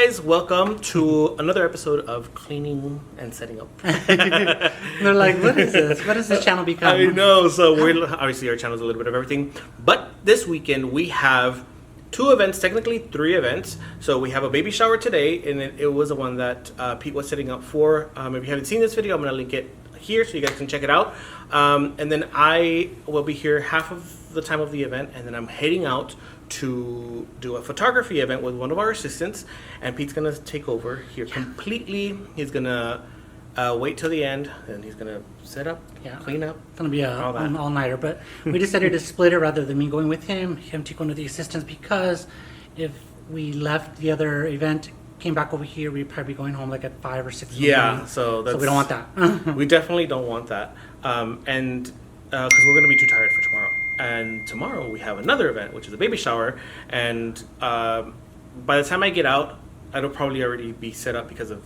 guys, welcome to another episode of Cleaning and Setting Up. They're like, what is this? What does this channel become? I know, so we're obviously our channel is a little bit of everything. But this weekend we have 2 events, technically 3 events. So we have a baby shower today, and it was the one that Pete was setting up for. If you haven't seen this video, I'm going to link it here so you guys can check it out. And then I will be here half of the time of the event, and then I'm heading out to do a photography event with one of our assistants, and Pete's gonna take over here completely. He's gonna wait till the end, and he's gonna set up, clean up. It's gonna be an all-nighter, but we decided to split it rather than me going with him taking one of the assistants, because if we left the other event, came back over here, we'd probably be going home like at 5 or 6 Yeah, so we don't want that. We definitely don't want that, and because we're gonna be too tired for tomorrow. And tomorrow we have another event, which is a baby shower, and by the time I get out, it'll probably already be set up because of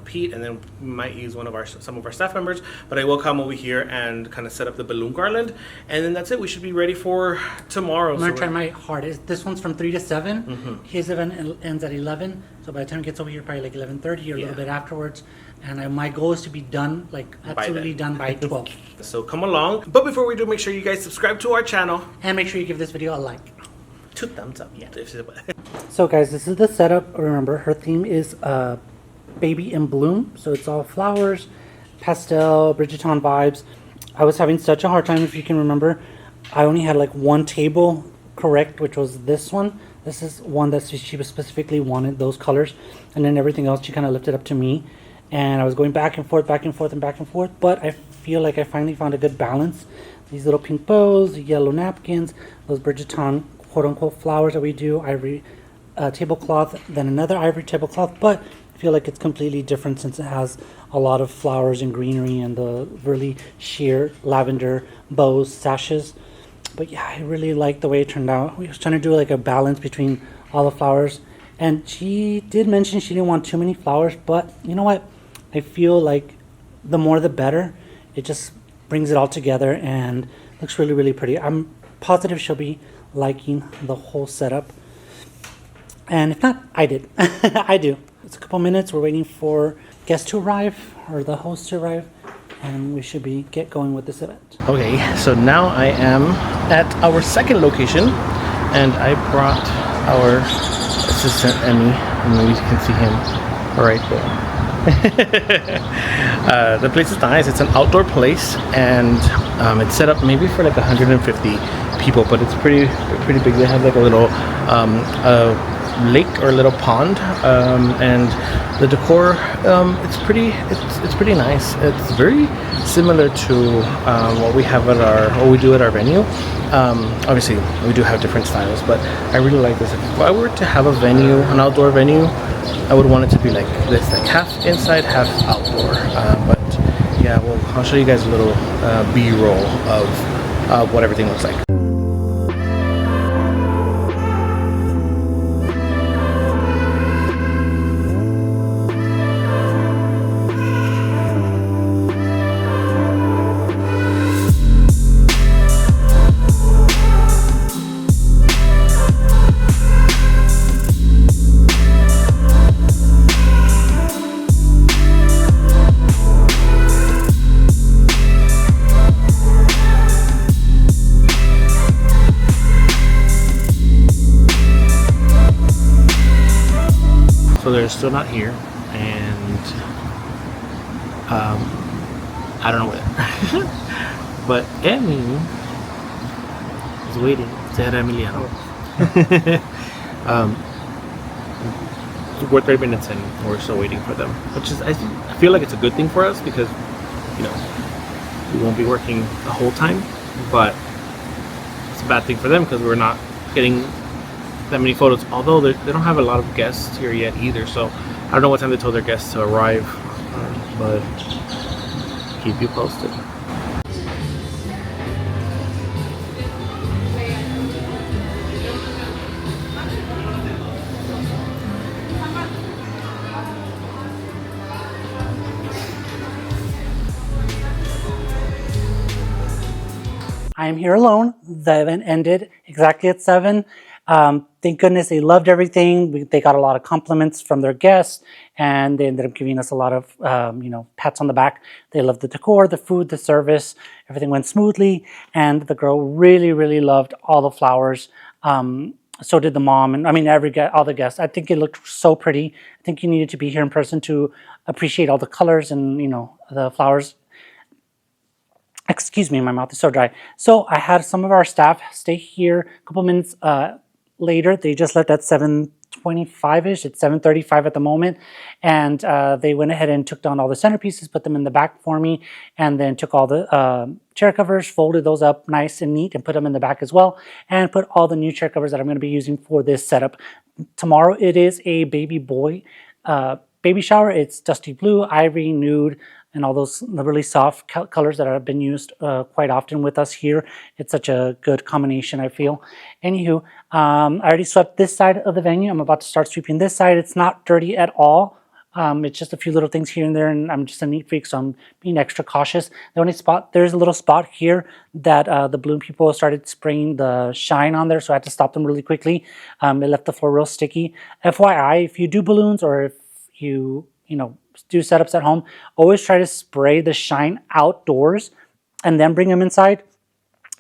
Pete, and then we might use some of our staff members. But I will come over here and kind of set up the balloon garland, and then that's it. We should be ready for tomorrow. I'm gonna try my hardest. This one's from 3 to 7. Mm-hmm. His event ends at 11, so by the time it gets over here, probably like 11:30 or a little bit afterwards. And my goal is to be done, like absolutely done by 12. So come along. But before we do, make sure you guys subscribe to our channel. And make sure you give this video a like. 2 thumbs up. Yeah. So guys, this is the setup. Remember, her theme is Baby in Bloom. So it's all flowers, pastel, Bridgerton vibes. I was having such a hard time, if you can remember. I only had like one table correct, which was this one. This is one that she specifically wanted, those colors. And then everything else, she kind of lifted up to me. And I was going back and forth, back and forth, and back and forth. But I feel like I finally found a good balance. These little pink bows, the yellow napkins, those Bridgerton quote-unquote flowers that we do, ivory tablecloth, then another ivory tablecloth. But I feel like it's completely different since it has a lot of flowers and greenery and the really sheer lavender bows, sashes. But yeah, I really like the way it turned out. We was trying to do like a balance between all the flowers. And she did mention she didn't want too many flowers, but you know what? I feel like the more the better. It just brings it all together and looks really, really pretty. I'm positive she'll be liking the whole setup. And if not, I did. I do. It's a couple minutes. We're waiting for guests to arrive, or the host to arrive, and we should get going with this event. Okay, so now I am at our second location, and I brought our assistant Emmy, and maybe you can see him right there. The place is nice. It's an outdoor place, and it's set up maybe for like 150 people, but it's pretty big. They have like a little lake or a little pond, and the decor it's pretty nice. It's very similar to what we have at what we do at our venue. Obviously we do have different styles, but I really like this. If I were to have a venue, an outdoor venue, I would want it to be like this, like half inside, half outdoor. But yeah, well, I'll show you guys a little B-roll of what everything looks like. So they're still not here, and I don't know where. But Emmy is waiting. Say hi to Emiliano. We're 30 minutes in, we're still waiting for them, which is, I feel like it's a good thing for us, because we won't be working the whole time, but it's a bad thing for them because we're not getting that many photos, although they don't have a lot of guests here yet either, so I don't know what time they told their guests to arrive, but keep you posted. I am here alone. The event ended exactly at 7. Thank goodness they loved everything. They got a lot of compliments from their guests, and they ended up giving us a lot of, pats on the back. They loved the decor, the food, the service. Everything went smoothly, and the girl really, really loved all the flowers. So did the mom, and I mean all the guests. I think it looked so pretty. I think you needed to be here in person to appreciate all the colors and the flowers. Excuse me, my mouth is so dry. So I had some of our staff stay here a couple minutes later. They just left at 7:25ish. It's 7:35 at the moment, and they went ahead and took down all the centerpieces, put them in the back for me, and then took all the chair covers, folded those up nice and neat, and put them in the back as well, and put all the new chair covers that I'm going to be using for this setup. Tomorrow it is a baby boy baby shower. It's dusty blue, ivory, nude, and all those really soft colors that have been used quite often with us here. It's such a good combination, I feel. Anywho, I already swept this side of the venue. I'm about to start sweeping this side. It's not dirty at all. It's just a few little things here and there, and I'm just a neat freak, so I'm being extra cautious. There's a little spot here that the balloon people started spraying the shine on there, so I had to stop them really quickly. It left the floor real sticky. FYI, if you do balloons or if you do setups at home, always try to spray the shine outdoors and then bring them inside,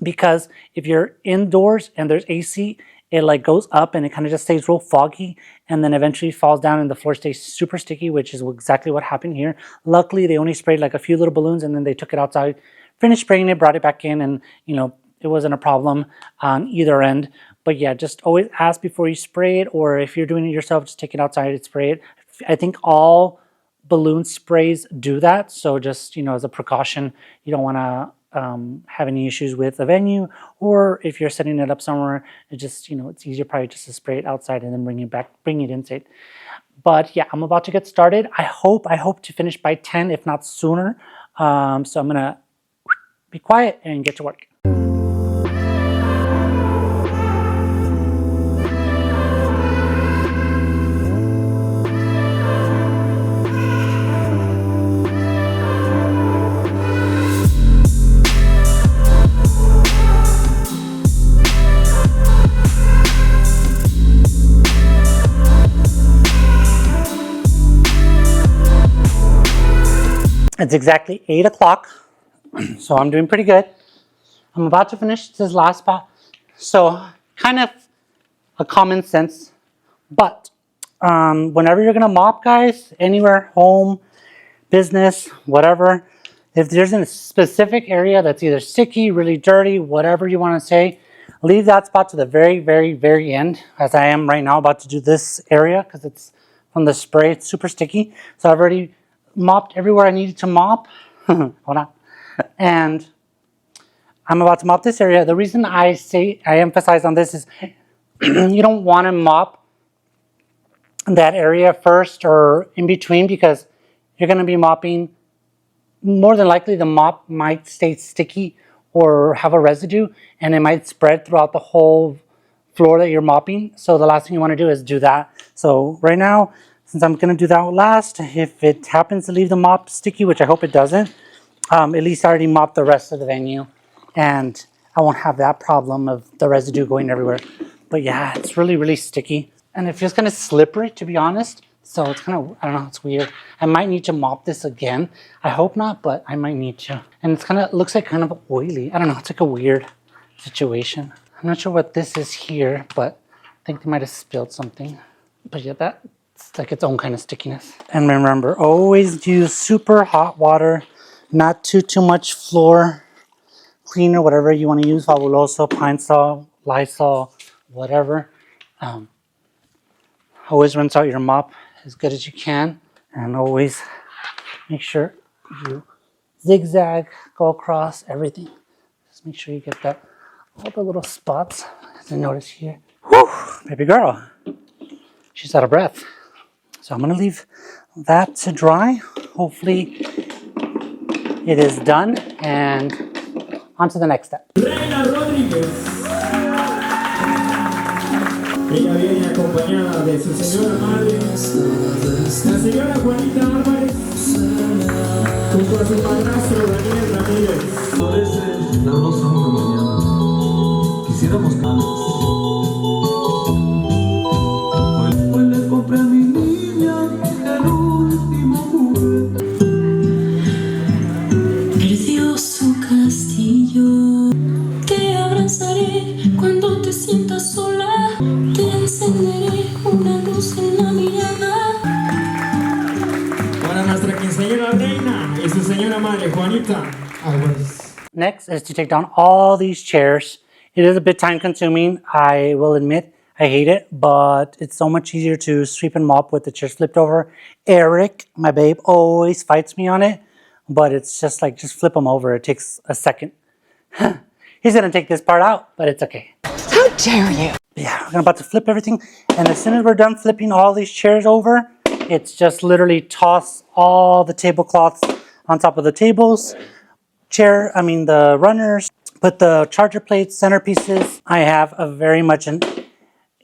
because if you're indoors and there's AC, it like goes up and it kind of just stays real foggy and then eventually falls down and the floor stays super sticky, which is exactly what happened here. Luckily, they only sprayed like a few little balloons and then they took it outside, finished spraying it, brought it back in, and it wasn't a problem on either end. But yeah, just always ask before you spray it, or if you're doing it yourself, just take it outside and spray it. I think all balloon sprays do that, so just as a precaution, you don't want to have any issues with the venue, or if you're setting it up somewhere, it just it's easier probably just to spray it outside and then bring it inside. But yeah, I'm about to get started. I hope to finish by 10, if not sooner. So I'm gonna be quiet and get to work. It's exactly 8 o'clock, so I'm doing pretty good. I'm about to finish this last spot, so kind of a common sense, but whenever you're gonna mop, guys, anywhere, home, business, whatever, if there's a specific area that's either sticky, really dirty, whatever you want to say, leave that spot to the very, very, very end, as I am right now about to do this area, because it's from the spray, it's super sticky. So I've already mopped everywhere I needed to mop. Hold on. And I'm about to mop this area. The reason I emphasize on this is you don't want to mop that area first or in between, because you're going to be mopping. More than likely the mop might stay sticky or have a residue, and it might spread throughout the whole floor that you're mopping. So the last thing you want to do is do that. So right now, since I'm going to do that last, if it happens to leave the mop sticky, which I hope it doesn't, at least I already mopped the rest of the venue, and I won't have that problem of the residue going everywhere. But yeah, it's really, really sticky, and it feels kind of slippery, to be honest. So it's kind of, I don't know, it's weird. I might need to mop this again. I hope not, but I might need to. And it's kind of, looks like kind of oily. I don't know, it's like a weird situation. I'm not sure what this is here, but I think they might have spilled something. But yeah, that's like its own kind of stickiness. And remember, always use super hot water, not too much floor cleaner, whatever you want to use, Fabuloso, Pine Sol, Lysol, whatever. Always rinse out your mop as good as you can, and always make sure you zigzag, go across everything. Just make sure you get that, all the little spots, as I notice here. Whew, baby girl, she's out of breath. So I'm gonna leave that to dry. Hopefully it is done, and on to the next step. Ella viene acompañada de su señora madre, la señora Juanita Álvarez, junto a su padrastro Daniel Ramírez. A veces la rosa una mañana quisiéramos cantar. Para nuestra quinceañera reina y su señora madre, Juanita Álvarez. Next is to take down all these chairs. It is a bit time consuming, I will admit. I hate it, but it's so much easier to sweep and mop with the chairs flipped over. Eric, my babe, always fights me on it, but it's just like, just flip them over. It takes a second. He's gonna take this part out, but it's okay. How dare you? Yeah, I'm about to flip everything, and as soon as we're done flipping all these chairs over, it's just literally toss all the tablecloths on top of the tables, the runners, put the charger plates, centerpieces. I have a very much an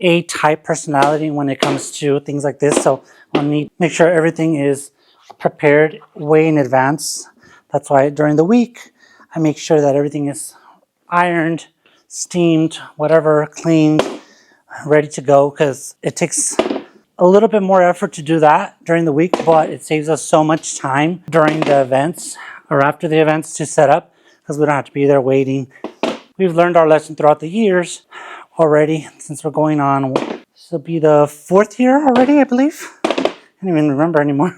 A-type personality when it comes to things like this, so I'll need to make sure everything is prepared way in advance. That's why during the week, I make sure that everything is ironed, steamed, whatever, cleaned, ready to go, because it takes a little bit more effort to do that during the week, but it saves us so much time during the events or after the events to set up, because we don't have to be there waiting. We've learned our lesson throughout the years already, since we're going on. This will be the 4th year already, I believe. I can't even remember anymore.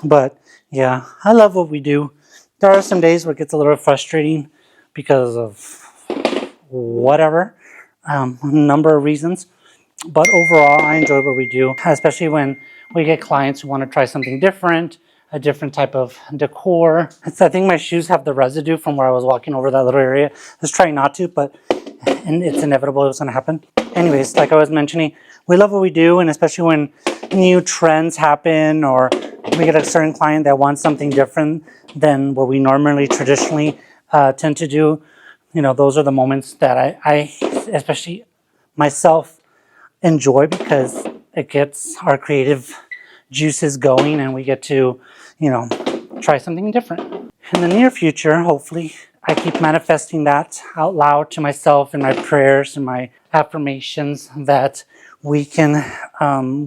But yeah, I love what we do. There are some days where it gets a little frustrating because of whatever, number of reasons. But overall, I enjoy what we do, especially when we get clients who want to try something different, a different type of decor. I think my shoes have the residue from where I was walking over that little area. I was trying not to, but it's inevitable it was going to happen. Anyways, like I was mentioning, we love what we do, and especially when new trends happen or we get a certain client that wants something different than what we normally traditionally tend to do. You know, those are the moments that I especially myself, enjoy, because it gets our creative juices going and we get to, try something different. In the near future, hopefully, I keep manifesting that out loud to myself in my prayers and my affirmations that we can,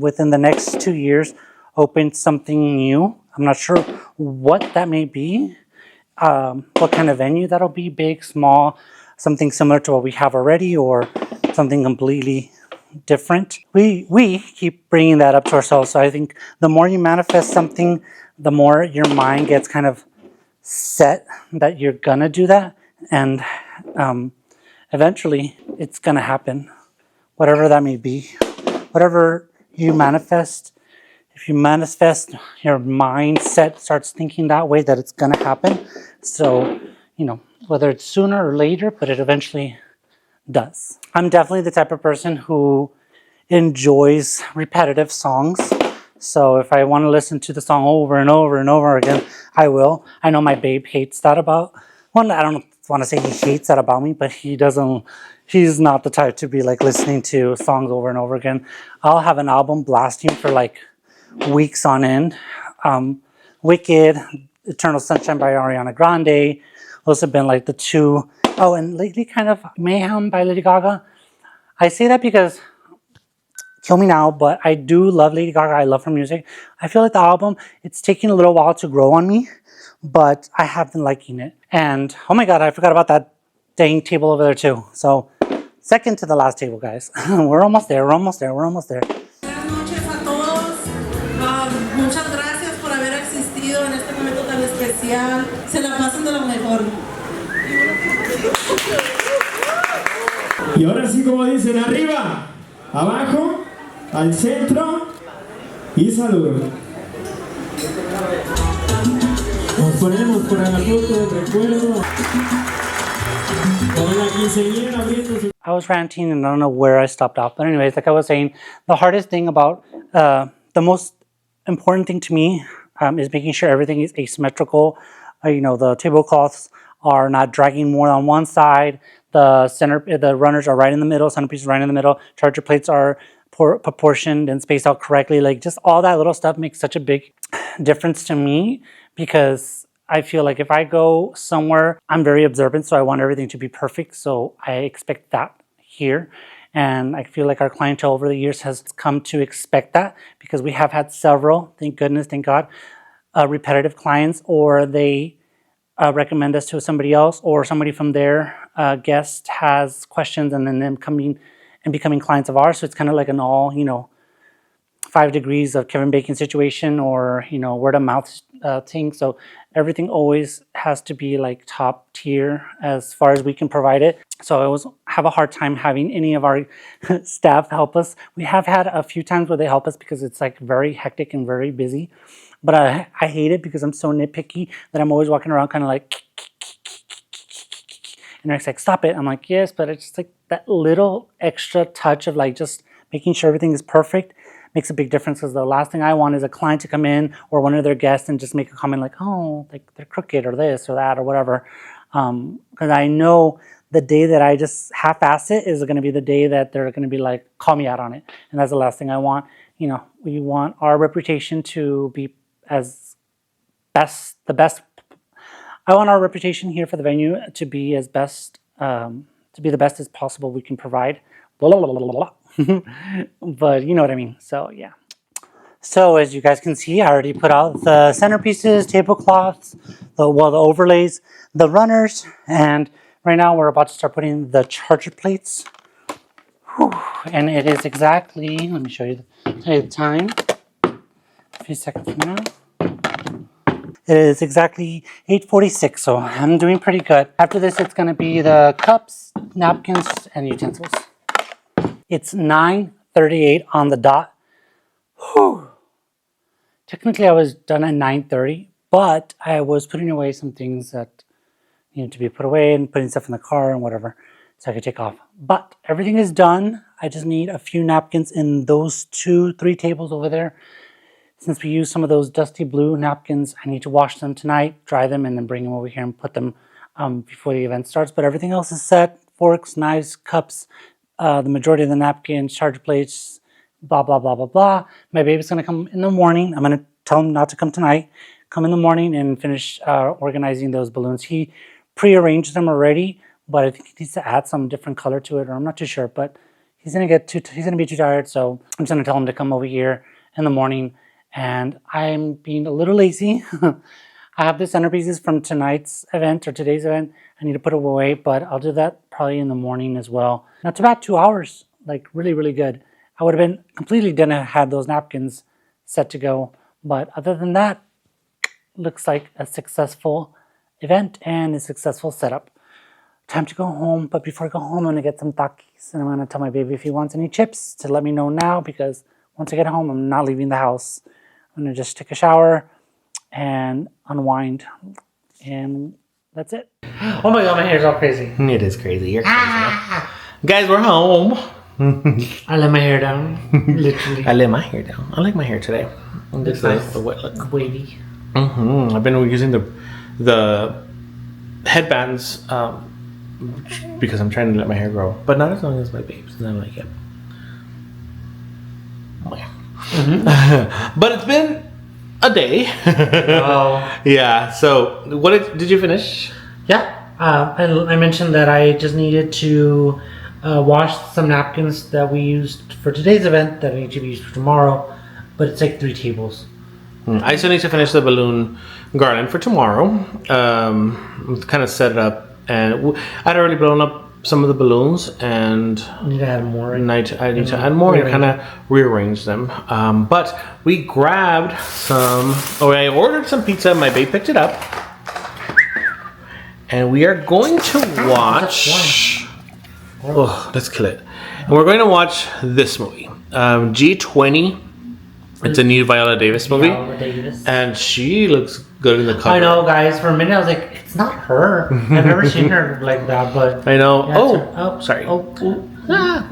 within the next 2 years, open something new. I'm not sure what that may be, what kind of venue that'll be, big, small, something similar to what we have already, or something completely different. We keep bringing that up to ourselves. So I think the more you manifest something, the more your mind gets kind of set that you're gonna do that, and eventually it's gonna happen, whatever that may be. Whatever you manifest, if you manifest, your mindset starts thinking that way, that it's gonna happen. So, whether it's sooner or later, but it eventually does. I'm definitely the type of person who enjoys repetitive songs. So if I want to listen to the song over and over and over again, I will. I know my babe hates that about, well, I don't want to say he hates that about me, but he's not the type to be like listening to songs over and over again. I'll have an album blasting for like weeks on end. Wicked, Eternal Sunshine by Ariana Grande. Those have been like the two. Oh, and lately kind of Mayhem by Lady Gaga. I say that because, kill me now, but I do love Lady Gaga. I love her music. I feel like the album, it's taking a little while to grow on me, but I have been liking it. And oh my God, I forgot about that dang table over there too. So second to the last table, guys. We're almost there, we're almost there, we're almost there. Buenas noches a todos. Muchas gracias por haber existido en este momento tan especial. Se la pasen de lo mejor. Y ahora sí, como dicen, arriba, abajo, al centro y salud. Nos ponemos para la foto de recuerdo. Con la quinceañera abriendo su... I was ranting and I don't know where I stopped off. But anyways, like I was saying, the hardest thing about, the most important thing to me is making sure everything is asymmetrical. The tablecloths are not dragging more on one side. The runners are right in the middle. Centerpiece is right in the middle. Charger plates are proportioned and spaced out correctly. Like just all that little stuff makes such a big difference to me, because I feel like if I go somewhere, I'm very observant, so I want everything to be perfect. So I expect that here. And I feel like our clientele over the years has come to expect that, because we have had several, thank goodness, thank God, repetitive clients, or they recommend us to somebody else, or somebody from their guest has questions and then them coming and becoming clients of ours. So it's kind of like an all, 5 degrees of Kevin Bacon situation or, you know, word of mouth thing. So everything always has to be like top tier as far as we can provide it. So I always have a hard time having any of our staff help us. We have had a few times where they help us because it's like very hectic and very busy. But I hate it because I'm so nitpicky that I'm always walking around kind of like, and Eric's like, stop it. I'm like, yes, but it's just like that little extra touch of like just making sure everything is perfect makes a big difference, because the last thing I want is a client to come in or one of their guests and just make a comment like, oh, like they're crooked or this or that or whatever. Because I know the day that I just half-ass it is going to be the day that they're going to be like, call me out on it. And that's the last thing I want. You know, we want our reputation to be as the best. I want our reputation here for the venue to be as best, to be the best as possible we can provide. Blah, blah, blah, blah, blah. But you know what I mean. So yeah. So as you guys can see, I already put out the centerpieces, tablecloths, the overlays, the runners, and right now we're about to start putting the charger plates. Whew. And it is exactly, let me show you the time. A few seconds from now. It is exactly 8:46, so I'm doing pretty good. After this, it's going to be the cups, napkins, and utensils. It's 9:38 on the dot. Whew. Technically, I was done at 9:30, but I was putting away some things that needed to be put away and putting stuff in the car and whatever, so I could take off. But everything is done. I just need a few napkins in those 2-3 tables over there. Since we use some of those dusty blue napkins, I need to wash them tonight, dry them, and then bring them over here and put them before the event starts. But everything else is set. Forks, knives, cups, the majority of the napkins, charger plates, blah, blah, blah, blah, blah. My baby's going to come in the morning. I'm going to tell him not to come tonight. Come in the morning and finish organizing those balloons. He prearranged them already, but I think he needs to add some different color to it, or I'm not too sure. But he's going to be too tired, so I'm just going to tell him to come over here in the morning. And I'm being a little lazy. I have the centerpieces from tonight's event or today's event. I need to put it away, but I'll do that probably in the morning as well. Now it's about 2 hours, like really, really good. I would have been completely done if I had those napkins set to go. But other than that, looks like a successful event and a successful setup. Time to go home, but before I go home, I'm gonna get some Takis. And I'm gonna tell my baby if he wants any chips to let me know now, because once I get home, I'm not leaving the house. I'm gonna just take a shower and unwind, and that's it. Oh my god, my hair's all crazy. It is crazy. You're crazy. Guys, we're home. I let my hair down, literally. I let my hair down. I like my hair today. It's nice. the wet look. Wavy. I've been using the headbands because I'm trying to let my hair grow, but not as long as my babes. And I like it. Oh, yeah. But it's been a day. Oh. Yeah. So what did you finish? Yeah. I mentioned that I just needed to wash some napkins that we used for today's event that need to be used for tomorrow, but it's like 3 tables. I still need to finish the balloon garland for tomorrow. Kind of set it up, and I'd already blown up some of the balloons, and I need to add more. I need to add more and kind of rearrange them. But we grabbed some. I ordered some pizza. My babe picked it up, and we are going to watch. Oh, let's kill it! And we're going to watch this movie, G20. It's a new Viola Davis movie, and she looks good in the cover. I know, guys. For a minute, I was like, "It's not her." I've never seen her like that, but I know. Yeah, Sorry. Ah.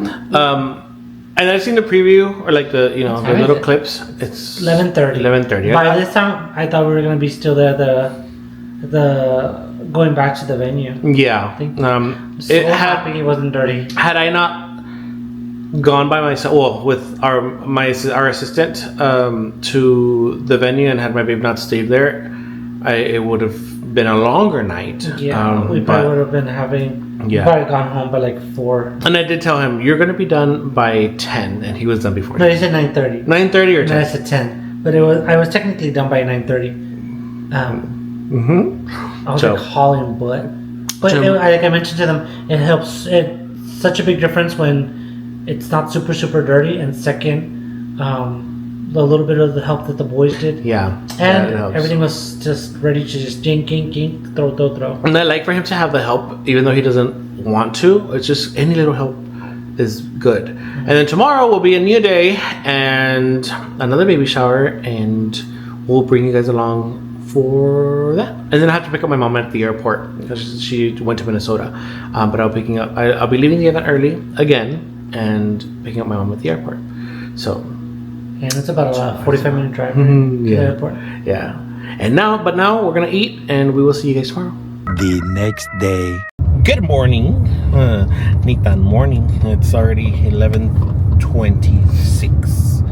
And I've seen the preview or like the the little clips. It's 11:30. 11:30. By this time, I thought we were gonna be still there. The going back to the venue. Yeah. Happy it wasn't dirty. Had I not gone by myself, with our assistant to the venue, and had my babe not stayed there, it would have been a longer night. Yeah, we probably would have been having. Yeah. Probably gone home by like 4. And I did tell him you're going to be done by 10, and he was done before. No, he said 9:30. 9:30 or 10. And I said 10, but I was technically done by 9:30. I was like hauling butt, but like I mentioned to them, it helps. It's such a big difference when it's not super dirty, and second, a little bit of the help that the boys did. Yeah. And it helps. everything was just ready to just gink, throw. And I like for him to have the help, even though he doesn't want to. It's just any little help is good. And then tomorrow will be a new day and another baby shower, and we'll bring you guys along for that. And then I have to pick up my mom at the airport because she went to Minnesota. But I'll be leaving the event early again and picking up my mom at the airport. So. And it's about a 45-minute drive to the airport. Yeah. Now we're gonna eat, and we will see you guys tomorrow. The next day. Good morning. Nitan morning. It's already 11:26,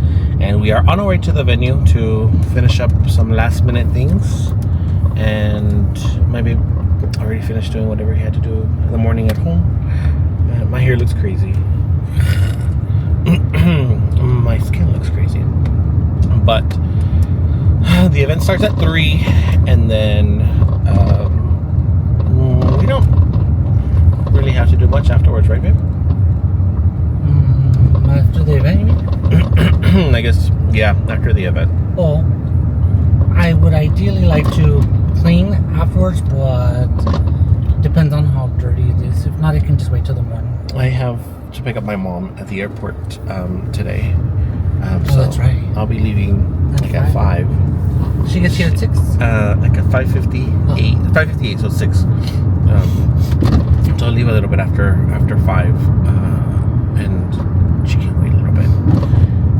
and we are on our way to the venue to finish up some last minute things. And my babe already finished doing whatever he had to do in the morning at home. My hair looks crazy. My skin looks crazy. But the event starts at 3, and then we don't really have to do much afterwards, right, babe? After the event, you mean? I guess, yeah, after the event. Well, I would ideally like to clean afterwards, but depends on how dirty it is. If not, I can just wait till the morning. I have to pick up my mom at the airport today. So that's right. I'll be leaving at 5. She gets here at 6? Like at 5:58. 5:58, so 6. So I'll leave a little bit after 5. And she can wait a little bit.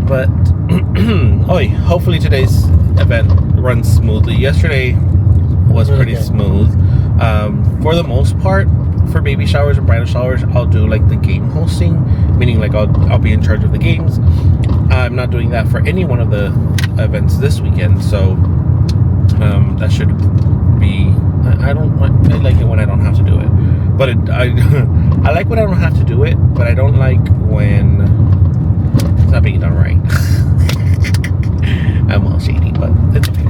But hopefully today's event runs smoothly. Yesterday was Really pretty good. smooth. For the most part, for baby showers and bridal showers, I'll do like the game hosting, meaning like I'll be in charge of the games. I'm not doing that for any one of the events this weekend, so that should be. I like it when I don't have to do it, but I like when I don't have to do it, but I don't like when it's not being done right. I'm all shady, but it's okay.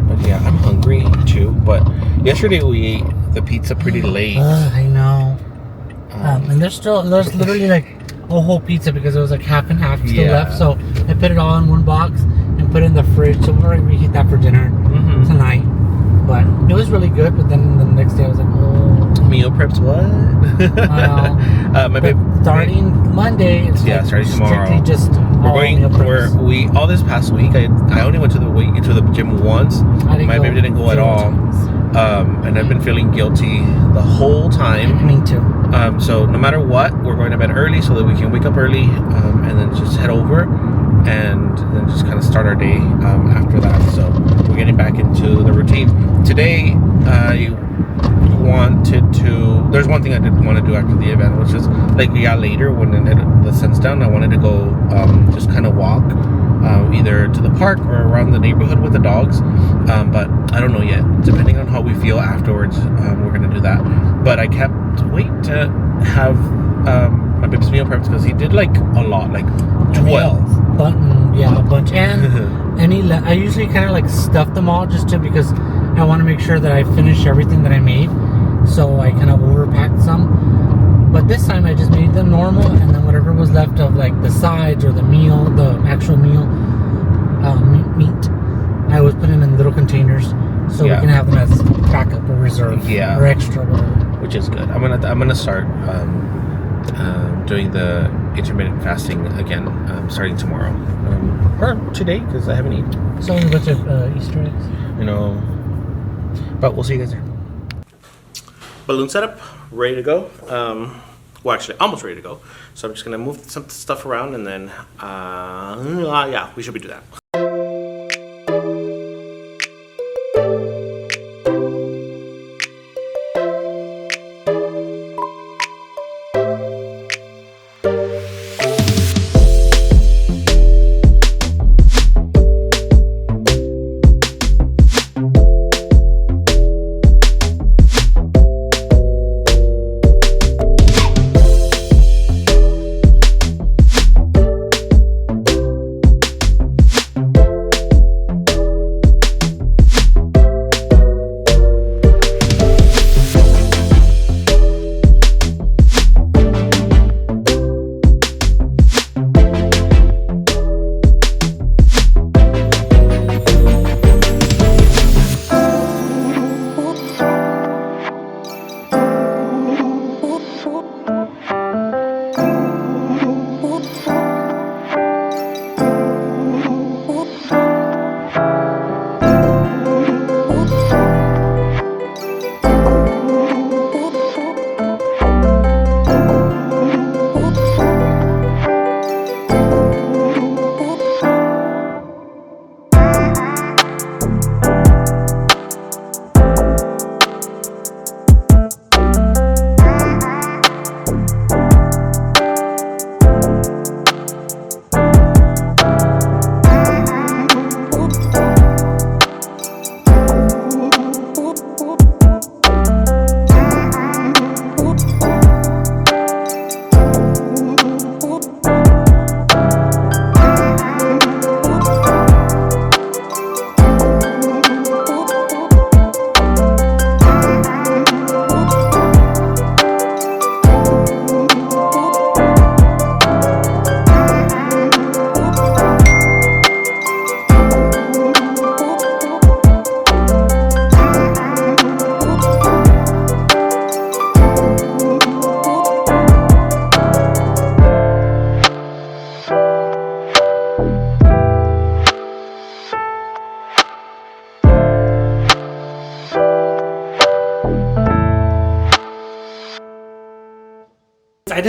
But yeah, I'm hungry too. But yesterday we ate the pizza pretty late. I know. And there's literally like a whole pizza because it was like half and half still left. So I put it all in one box and put it in the fridge. So we're going to reheat that for dinner tonight. But it was really good. But then the next day I was like, oh. Meal preps what? Well, My babe. starting Monday. It's like starting tomorrow. strictly just All this past week. I only went to the gym once. My baby didn't go at all. And I've been feeling guilty the whole time. Me too. So no matter what, we're going to bed early so that we can wake up early, and then just head over, and then just kind of start our day after that. So we're getting back into the routine. Today, there's one thing I did want to do after the event, which is like later when the sun's down, I wanted to go just kind of walk either to the park or around the neighborhood with the dogs, but I don't know yet. Depending on how we feel afterwards, we're gonna do that. But I kept wait to have my baby's meal preps because he did like a lot, like 12. A bunch. And I usually kind of like stuff them all just because I want to make sure that I finish everything that I made. So I kind of overpacked some. But this time I just made them normal, and then whatever was left of like the sides or the actual meal meat, I was putting them in little containers so we can have them as backup or reserve or extra, whatever. Which is good. I'm gonna start doing the intermittent fasting again, starting tomorrow or today because I haven't eaten. So a bunch of Easter eggs. But we'll see you guys there. Balloon setup, ready to go. Well, actually, almost ready to go. So I'm just gonna move some stuff around, and then we should be doing that.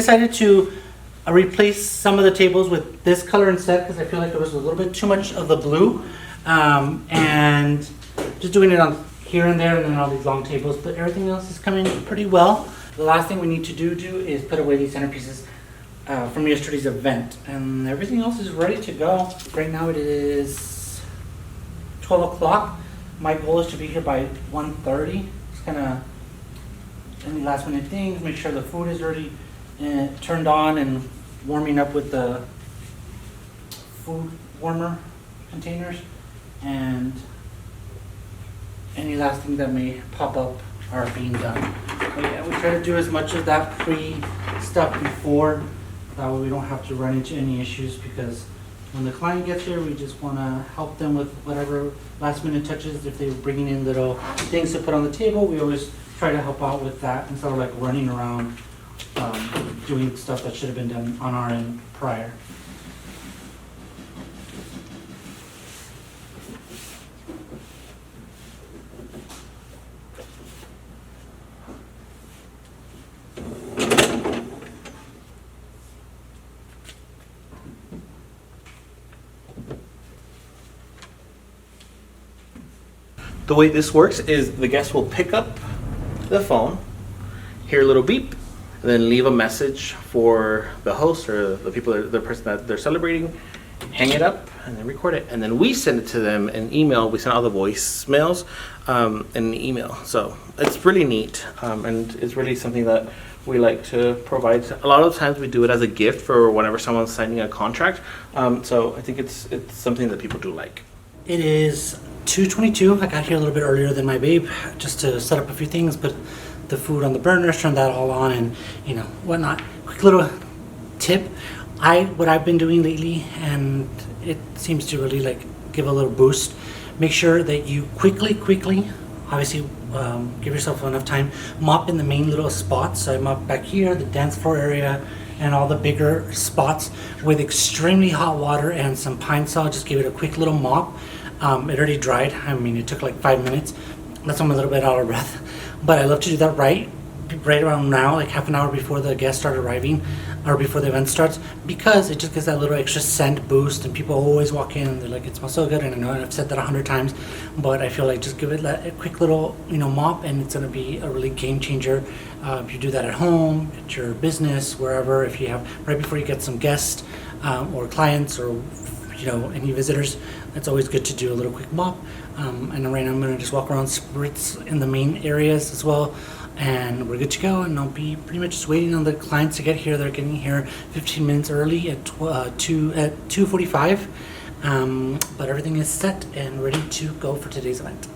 decided to replace some of the tables with this color instead because I feel like there was a little bit too much of the blue. And just doing it on here and there and then all these long tables, but everything else is coming pretty well. The last thing we need to do is put away these centerpieces from yesterday's event, and everything else is ready to go. Right now it is 12 o'clock. My goal is to be here by 1:30. Just kind of any last minute things, make sure the food is already turned on and warming up with the food warmer containers, and any last thing that may pop up are being done. But yeah, we try to do as much of that pre-stuff before, that way we don't have to run into any issues, because when the client gets here, we just want to help them with whatever last minute touches. If they're bringing in little things to put on the table, we always try to help out with that instead of like running around doing stuff that should have been done on our end prior. The way this works is the guest will pick up the phone, hear a little beep, and then leave a message for the host or the people, the person that they're celebrating, hang it up, and then record it. And then we send it to them in email. We send all the voicemails in an email. So it's really neat, and it's really something that we like to provide. A lot of times we do it as a gift for whenever someone's signing a contract. So I think it's something that people do like. It is 2:22. I got here a little bit earlier than my babe just to set up a few things, put the food on the burners, turn that all on, and whatnot. Quick little tip. What I've been doing lately, and it seems to really like give a little boost. Make sure that you quickly, obviously give yourself enough time, mop in the main little spots. So I mop back here, the dance floor area, and all the bigger spots with extremely hot water and some pine sol. Just give it a quick little mop. It already dried. I mean, it took like 5 minutes. That's why I'm a little bit out of breath. But I love to do that right around now, like half an hour before the guests start arriving or before the event starts, because it just gives that little extra scent boost, and people always walk in and they're like, it smells so good. And I know I've said that 100 times, but I feel like just give it a quick little mop, and it's going to be a really game changer. If you do that at home, at your business, wherever, if you have right before you get some guests or clients or any visitors, it's always good to do a little quick mop. And right now I'm going to just walk around, spritz in the main areas as well, and we're good to go. And I'll be pretty much just waiting on the clients to get here. They're getting here 15 minutes early at 2:45, but everything is set and ready to go for today's event.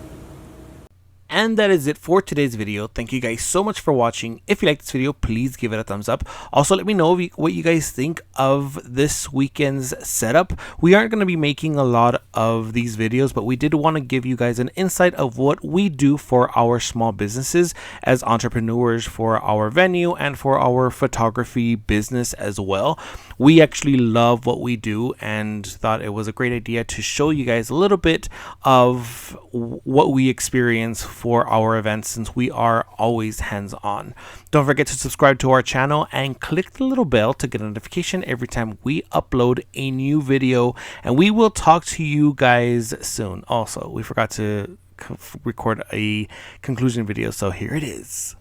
And that is it for today's video. Thank you guys so much for watching. If you like this video, please give it a thumbs up. Also, let me know what you guys think of this weekend's setup. We aren't going to be making a lot of these videos, but we did want to give you guys an insight of what we do for our small businesses as entrepreneurs, for our venue and for our photography business as well. We actually love what we do and thought it was a great idea to show you guys a little bit of what we experience for our events, since we are always hands-on. Don't forget to subscribe to our channel and click the little bell to get a notification every time we upload a new video, and we will talk to you guys soon. Also, we forgot to record a conclusion video, so here it is.